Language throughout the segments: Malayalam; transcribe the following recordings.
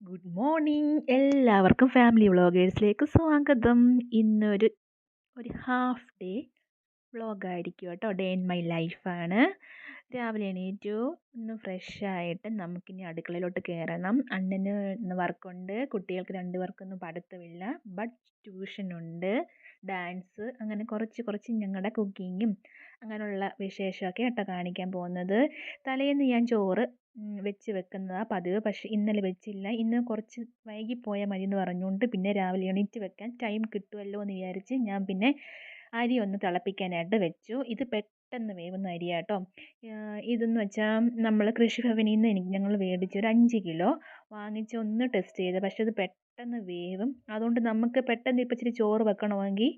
ഗുഡ് മോർണിംഗ് എല്ലാവർക്കും ഫാമിലി വ്ളോഗേഴ്സിലേക്ക് സ്വാഗതം. ഇന്നൊരു ഒരു ഹാഫ് ഡേ വ്ളോഗായിരിക്കും കേട്ടോ. ഡേ ഇൻ മൈ ലൈഫാണ്. രാവിലെ എണീറ്റു, ഒന്ന് ഫ്രഷായിട്ട് നമുക്കിനി അടുക്കളയിലോട്ട് കയറണം. അണ്ണന് ഇന്ന് വർക്കുണ്ട്, കുട്ടികൾക്ക് 2 പേർക്കൊന്നും പഠിത്തമില്ല, ബട്ട് ട്യൂഷനുണ്ട്, ഡാൻസ്, അങ്ങനെ കുറച്ച് ഞങ്ങളുടെ കുക്കിങ്ങും അങ്ങനെയുള്ള വിശേഷമൊക്കെ കേട്ടോ കാണിക്കാൻ പോകുന്നത്. തലേന്ന് ഞാൻ ചോറ് വെച്ച് വെക്കുന്നതാണ് പതിവ്. പക്ഷേ ഇന്നലെ വെച്ചില്ല. ഇന്ന് കുറച്ച് വൈകിപ്പോയാൽ മതി എന്ന് പറഞ്ഞുകൊണ്ട് പിന്നെ രാവിലെ എണീറ്റ് വെക്കാൻ ടൈം കിട്ടുമല്ലോ എന്ന് വിചാരിച്ച് ഞാൻ പിന്നെ അരി ഒന്ന് തിളപ്പിക്കാനായിട്ട് വെച്ചു. ഇത് പെട്ടെന്ന് വേവുന്ന അരിയാട്ടോ. ഇതെന്ന് വെച്ചാൽ നമ്മൾ കൃഷിഭവനിൽ നിന്ന് ഞങ്ങൾ മേടിച്ച് ഒരു 5 കിലോ വാങ്ങിച്ച് ഒന്ന് ടെസ്റ്റ് ചെയ്ത്. പക്ഷേ അത് പെട്ടെന്ന് വേവും. അതുകൊണ്ട് നമുക്ക് പെട്ടെന്ന് ഇപ്പം ഇച്ചിരി ചോറ് വെക്കണമെങ്കിൽ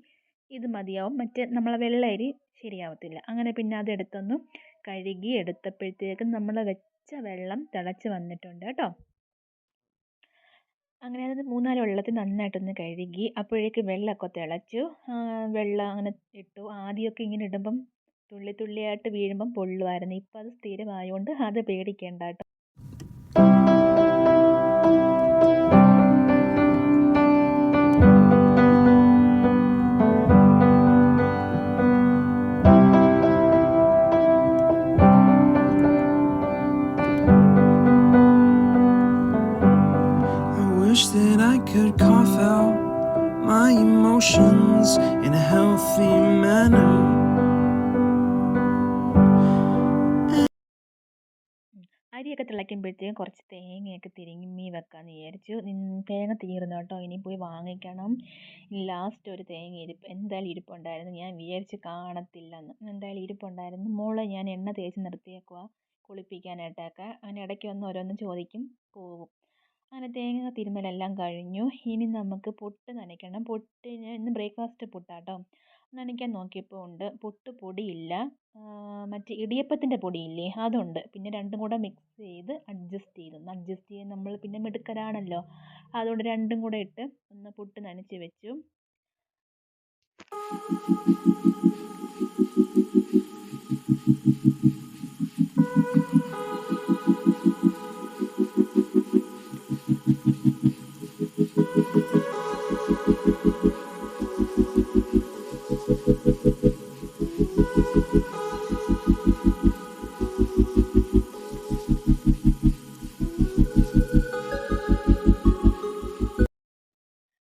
ഇത് മതിയാവും. മറ്റേ നമ്മളെ വെള്ള അരി ശരിയാവത്തില്ല. അങ്ങനെ പിന്നെ അതെടുത്തൊന്ന് കഴുകി എടുത്തപ്പോഴത്തേക്കും നമ്മൾ വെച്ച വെള്ളം തിളച്ച് വന്നിട്ടുണ്ട് കേട്ടോ. അങ്ങനെ അത് 3-4 വെള്ളത്തിൽ നന്നായിട്ടൊന്ന് കഴുകി. അപ്പോഴേക്ക് വെള്ളമൊക്കെ തിളച്ചു. വെള്ളം അങ്ങനെ ഇട്ടു. ആദ്യമൊക്കെ ഇങ്ങനെ ഇടുമ്പം തുള്ളി തുള്ളിയായിട്ട് വീഴുമ്പം പൊള്ളുമായിരുന്നു. ഇപ്പം അത് സ്ഥിരമായതുകൊണ്ട് അത് പേടിക്കേണ്ട കേട്ടോ. Wish that I could cough out my emotions in a healthy manner. അരിയൊക്കെ തിളയ്ക്കുമ്പോഴത്തേക്കും കുറച്ച് തേങ്ങയൊക്കെ തിരുമ്മി വെക്കാമെന്ന് വിചാരിച്ചു. തേങ്ങ തീർന്നു കേട്ടോ, ഇനി പോയി വാങ്ങിക്കണം. ലാസ്റ്റ് ഒരു തേങ്ങ എന്തായാലും ഇരിപ്പുണ്ടായിരുന്നു. ഞാൻ വിചാരിച്ച് കാണത്തില്ലെന്ന്, എന്തായാലും ഇരിപ്പുണ്ടായിരുന്നു. മോളെ ഞാൻ എണ്ണ തേച്ച് നിർത്തിയേക്കുക കുളിപ്പിക്കാനായിട്ടൊക്കെ. അങ്ങനെ ഇടയ്ക്ക് വന്ന് ഓരോന്നും ചോദിക്കും, പോകും. അങ്ങനെ തേങ്ങ തിരുമ്മലെല്ലാം കഴിഞ്ഞു. ഇനി നമുക്ക് പുട്ട് നനയ്ക്കണം. പുട്ടിന് ഇന്ന് ബ്രേക്ക്ഫാസ്റ്റ് പുട്ടാട്ടോ. നനയ്ക്കാൻ നോക്കിയപ്പോൾ ഉണ്ട് പുട്ട് പൊടിയില്ല, മറ്റേ ഇടിയപ്പത്തിൻ്റെ പൊടിയില്ലേ അതുണ്ട്. പിന്നെ രണ്ടും കൂടെ മിക്സ് ചെയ്ത് അഡ്ജസ്റ്റ് ചെയ്യാൻ നമ്മൾ പിന്നെ മിടുക്കരാണല്ലോ. അതുകൊണ്ട് രണ്ടും കൂടെ ഇട്ട് ഒന്ന് പുട്ട് നനച്ച് വെച്ചു.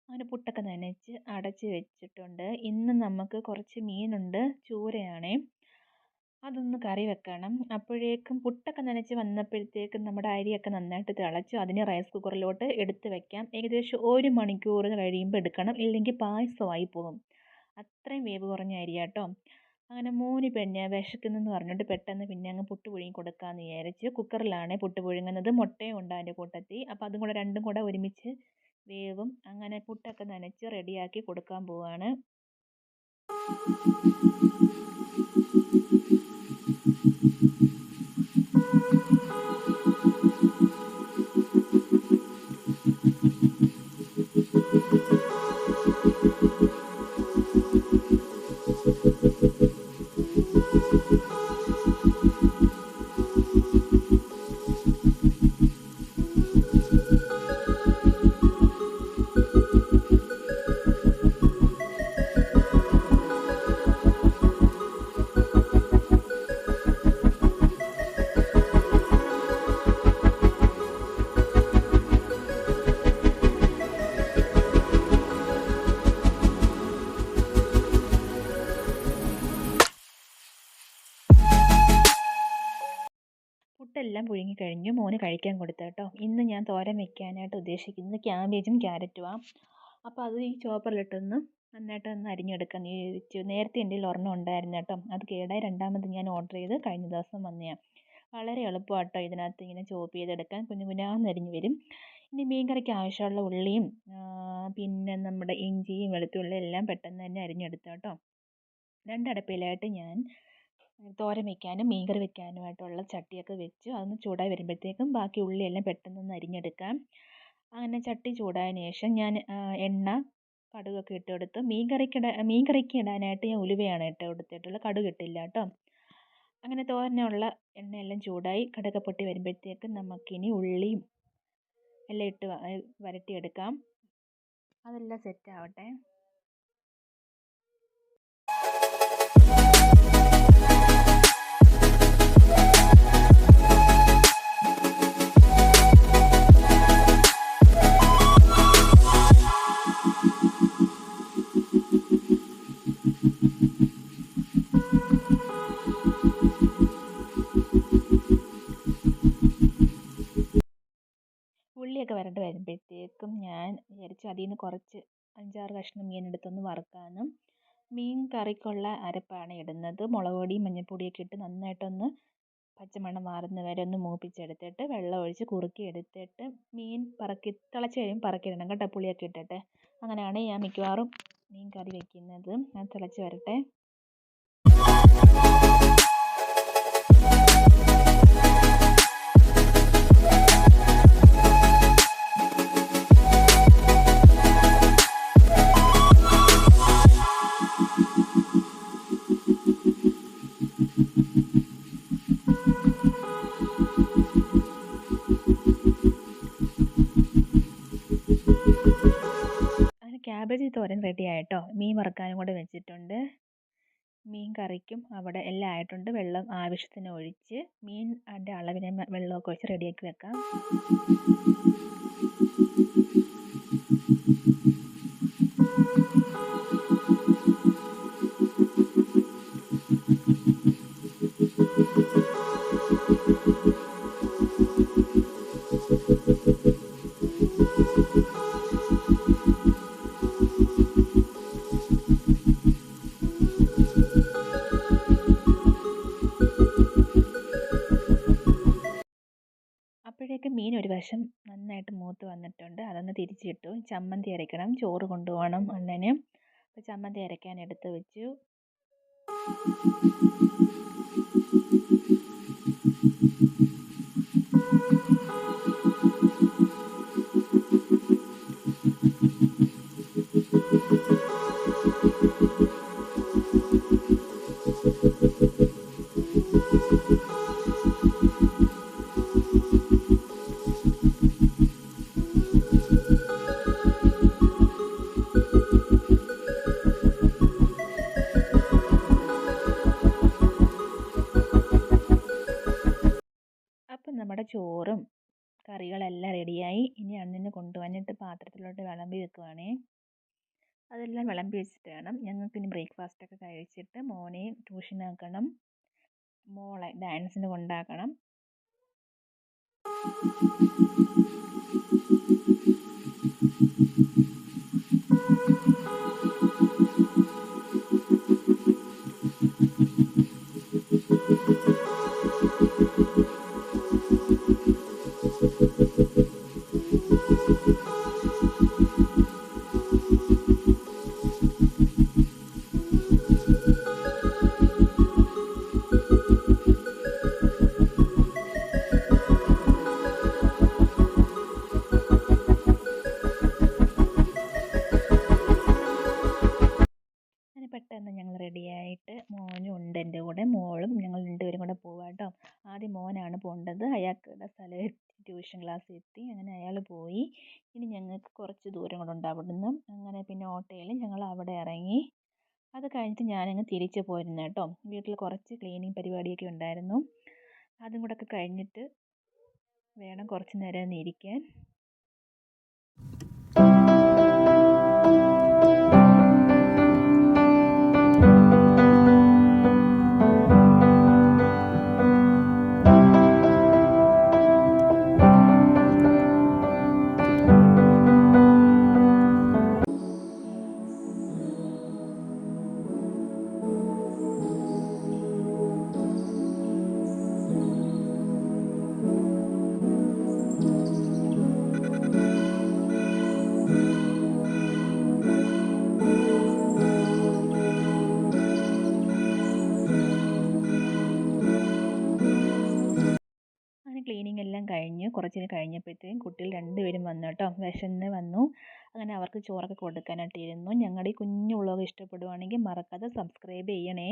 അങ്ങനെ പുട്ടൊക്കെ നനച്ച് അടച്ച് വെച്ചിട്ടുണ്ട്. ഇന്ന് നമുക്ക് കുറച്ച് മീനുണ്ട്, ചൂരയാണേ. അതൊന്ന് കറി വെക്കണം. അപ്പോഴേക്കും പുട്ടൊക്കെ നനച്ച് വന്നപ്പോഴത്തേക്കും നമ്മുടെ അരിയൊക്കെ നന്നായിട്ട് തിളച്ചു. അതിന് റൈസ് കുക്കറിലോട്ട് എടുത്ത് വെക്കാം. ഏകദേശം 1 മണിക്കൂർ കഴിയുമ്പോൾ എടുക്കണം, ഇല്ലെങ്കിൽ പായസമായി പോകും. അത്രയും വേവ് കുറഞ്ഞ അരിയാട്ടോ. അങ്ങനെ മോന് പിന്നെ വിശക്കുന്നെന്ന് പറഞ്ഞിട്ട് പെട്ടെന്ന് പിന്നെ അങ്ങ് പുട്ട് പുഴുങ്ങി കൊടുക്കാമെന്ന് വിചാരിച്ച് കുക്കറിലാണ് പുട്ട് പുഴുങ്ങുന്നത്. മുട്ടയും ഉണ്ട് അതിൻ്റെ കൂട്ടത്തിൽ. അപ്പോൾ അതും കൂടെ രണ്ടും കൂടെ ഒരുമിച്ച് വേവും. അങ്ങനെ പുട്ടൊക്കെ നനച്ച് റെഡിയാക്കി കൊടുക്കാൻ പോവാണ്. പുട്ടെല്ലാം പുഴുങ്ങി കഴിഞ്ഞു. മോന് കഴിക്കാൻ കൊടുത്തു കേട്ടോ. ഇന്ന് ഞാൻ തോരൻ വെക്കാനായിട്ട് ഉദ്ദേശിക്കുന്നത് ക്യാബേജും ക്യാരറ്റുമാണ്. അപ്പോൾ അത് ഈ ചോപ്പറിലിട്ടൊന്ന് നന്നായിട്ടൊന്ന് അരിഞ്ഞെടുക്കാമെന്ന് വിചാരിച്ചു. നേരത്തെ എൻ്റെ കയ്യിൽ ഒരെണ്ണം ഉണ്ടായിരുന്നു കേട്ടോ, അത് കേടായി. രണ്ടാമത് ഞാൻ ഓർഡർ ചെയ്ത് കഴിഞ്ഞ ദിവസം വന്നതാണ്. വളരെ എളുപ്പമാണ് കേട്ടോ ഇതിനകത്ത് ഇങ്ങനെ ചോപ്പ് ചെയ്തെടുക്കാൻ. കുഞ്ഞുകുഞ്ഞാന്ന് അരിഞ്ഞ് വരും. ഇനി മീൻകറിക്ക് ആവശ്യമുള്ള ഉള്ളിയും പിന്നെ നമ്മുടെ ഇഞ്ചിയും വെളുത്തുള്ളിയും എല്ലാം പെട്ടെന്ന് തന്നെ അരിഞ്ഞെടുത്തു കേട്ടോ. 2 അടുപ്പിലായിട്ട് ഞാൻ തോരൻ വെക്കാനും മീൻകറി വെക്കാനുമായിട്ടുള്ള ചട്ടിയൊക്കെ വെച്ചു. അതൊന്ന് ചൂടായി വരുമ്പോഴത്തേക്കും ബാക്കി ഉള്ളിയെല്ലാം പെട്ടെന്നൊന്ന് അരിഞ്ഞെടുക്കാം. അങ്ങനെ ചട്ടി ചൂടായതിന് ശേഷം ഞാൻ എണ്ണ കടുകൊക്കെ ഇട്ട് കൊടുത്ത് മീൻകറിക്ക് ഇടാനായിട്ട് ഞാൻ ഉലുവയാണ് ഇട്ട് കൊടുത്തിട്ടുള്ളത്, കടുക് ഇട്ടില്ല കേട്ടോ. അങ്ങനെ തോരനുള്ള എണ്ണയെല്ലാം ചൂടായി കടുക് പൊട്ടി വരുമ്പോഴത്തേക്കും നമുക്കിനി ഉള്ളിയും എല്ലാം ഇട്ട് വരട്ടിയെടുക്കാം. അതെല്ലാം സെറ്റ് ആവട്ടെ. ഉള്ളിയൊക്കെ വരണ്ട് വരുമ്പോഴത്തേക്കും ഞാൻ വിചാരിച്ചു അതിൽ നിന്ന് കുറച്ച് 5-6 കഷ്ണം മീൻ എടുത്തൊന്ന് വറുക്കാമെന്നും. മീൻ കറിക്കുള്ള അരപ്പാണ് ഇടുന്നത്. മുളക് പൊടിയും മഞ്ഞൾപ്പൊടിയൊക്കെ ഇട്ട് നന്നായിട്ടൊന്ന് പച്ചമണം മാറുന്ന വരെ ഒന്ന് മൂപ്പിച്ചെടുത്തിട്ട് വെള്ളം ഒഴിച്ച് കുറുക്കി എടുത്തിട്ട് മീൻ തിളച്ച് കഴിയുമ്പോൾ പറക്കിയിടണം കേട്ടോ, പുളിയൊക്കെ ഇട്ടിട്ട്. അങ്ങനെയാണ് ഞാൻ മിക്കവാറും മീൻ കറി വയ്ക്കുന്നത്. ഞാൻ തിളച്ച് വരട്ടെ. ക്യാബേജ് തോരൻ റെഡി ആയിട്ടോ. മീൻ വറുക്കാനും കൂടെ വെച്ചിട്ടുണ്ട്. മീൻ കറിക്കും അവിടെ എല്ലാം ആയിട്ടുണ്ട്. വെള്ളം ആവശ്യത്തിന് ഒഴിച്ച് മീൻ അതിൻ്റെ അളവിന് വെള്ളമൊക്കെ ഒഴിച്ച് റെഡിയാക്കി വെക്കാം. അപ്പോഴേക്കും മീൻ ഒരു വശം നന്നായിട്ട് മൂത്ത് വന്നിട്ടുണ്ട്. അതൊന്ന് തിരിച്ചിട്ടു. ചമ്മന്തി അരയ്ക്കണം. ചോറ് കൊണ്ടുപോകണം അണ്ണന്. അപ്പോൾ ചമ്മന്തി അരയ്ക്കാൻ എടുത്ത് വെച്ചു. അപ്പം നമ്മുടെ ചോറും കറികളെല്ലാം റെഡിയായി. ഇനി അണ്ണിന് കൊണ്ടുവന്നിട്ട് പാത്രത്തിലോട്ട് വിളമ്പി വെക്കുവാണേ. അതെല്ലാം വിളമ്പി വെച്ചിട്ട് വേണം ഞങ്ങൾക്കിനി ബ്രേക്ക്ഫാസ്റ്റൊക്കെ കഴിച്ചിട്ട് മോനെ ട്യൂഷനാക്കണം, മോളെ ഡാൻസിന് കൊണ്ടാക്കണം. പെട്ടെന്ന് ഞങ്ങൾ റെഡിയായിട്ട് മോനും ഉണ്ട് എൻ്റെ കൂടെ, മോളും ഞങ്ങൾ രണ്ടുപേരും കൂടെ പോവാം കേട്ടോ. ആദ്യം മോനാണ് പോകേണ്ടത്. അയാൾക്കുള്ള സ്ഥലം ട്യൂഷൻ ക്ലാസ് എത്തി. അങ്ങനെ അയാൾ പോയി. ഇനി ഞങ്ങൾക്ക് കുറച്ച് ദൂരം കൂടെ ഉണ്ട് അവിടുന്ന്. അങ്ങനെ പിന്നെ ഓട്ടോയിൽ ഞങ്ങൾ അവിടെ ഇറങ്ങി. അത് കഴിഞ്ഞിട്ട് ഞാനങ്ങ് തിരിച്ച് പോയിരുന്നു കേട്ടോ. വീട്ടിൽ കുറച്ച് ക്ലീനിങ് പരിപാടിയൊക്കെ ഉണ്ടായിരുന്നു. അതും കൂടെ ഒക്കെ കഴിഞ്ഞിട്ട് വേണം കുറച്ച് നേരം ഒന്ന് ഇരിക്കാൻ. ക്ലീനിങ് എല്ലാം കഴിഞ്ഞ് കുറച്ച് കഴിഞ്ഞപ്പോഴത്തേക്കും കുട്ടികൾ രണ്ടുപേരും വന്നു കേട്ടോ. വിശന്ന് വന്നു. അങ്ങനെ അവർക്ക് ചോറൊക്കെ കൊടുക്കാനായിട്ടിരുന്നു. ഞങ്ങളുടെ ഈ കുഞ്ഞു വ്ളോഗ് ഇഷ്ടപ്പെടുവാണെങ്കിൽ മറക്കാതെ സബ്സ്ക്രൈബ് ചെയ്യണേ.